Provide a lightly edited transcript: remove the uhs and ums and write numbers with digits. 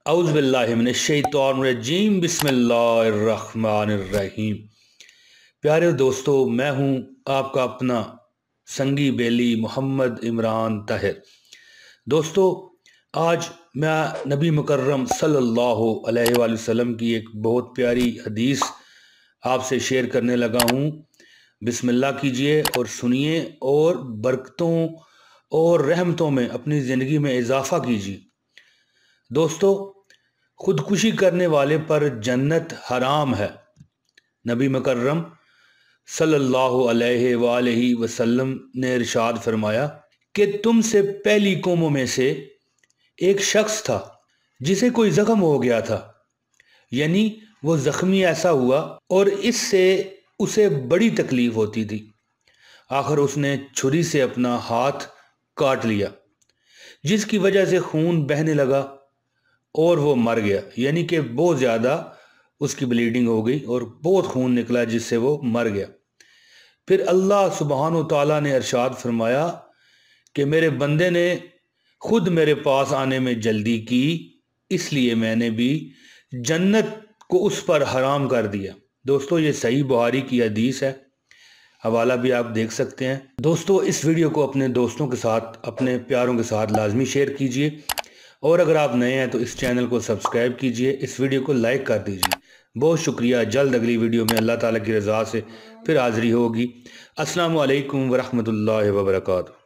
औज़ु बिल्लाहि मिनश्शैतानिर्रजीम बिस्मिल्लाहिर्रहमानिर्रहीम। प्यारे दोस्तों, मैं हूँ आपका अपना संगी बेली मोहम्मद इमरान ताहिर। दोस्तों, आज मैं नबी मुकर्रम सल्लल्लाहु अलैहि वसल्लम की एक बहुत प्यारी हदीस आपसे शेयर करने लगा हूँ। बिस्मिल्लाह कीजिए और सुनिए और बरकतों और रहमतों में अपनी ज़िंदगी में इजाफ़ा कीजिए। दोस्तों, खुदकुशी करने वाले पर जन्नत हराम है। नबी मुकर्रम सल्लल्लाहु अलैहि वसल्लम ने इरशाद फरमाया कि तुमसे पहली कौमों में से एक शख्स था जिसे कोई ज़ख्म हो गया था, यानी वो ज़ख्मी ऐसा हुआ और इससे उसे बड़ी तकलीफ़ होती थी। आखिर उसने छुरी से अपना हाथ काट लिया, जिसकी वजह से खून बहने लगा और वो मर गया, यानी कि बहुत ज़्यादा उसकी ब्लीडिंग हो गई और बहुत खून निकला जिससे वो मर गया। फिर अल्लाह सुब्हानो तआला ने इरशाद फरमाया कि मेरे बंदे ने खुद मेरे पास आने में जल्दी की, इसलिए मैंने भी जन्नत को उस पर हराम कर दिया। दोस्तों, ये सही बुखारी की हदीस है, हवाला भी आप देख सकते हैं। दोस्तों, इस वीडियो को अपने दोस्तों के साथ, अपने प्यारों के साथ लाजमी शेयर कीजिए और अगर आप नए हैं तो इस चैनल को सब्सक्राइब कीजिए, इस वीडियो को लाइक कर दीजिए। बहुत शुक्रिया। जल्द अगली वीडियो में अल्लाह ताला की रज़ा से फिर हाज़िरी होगी। अस्सलामु अलैकुम वरहमतुल्लाहि वबरकातुहू।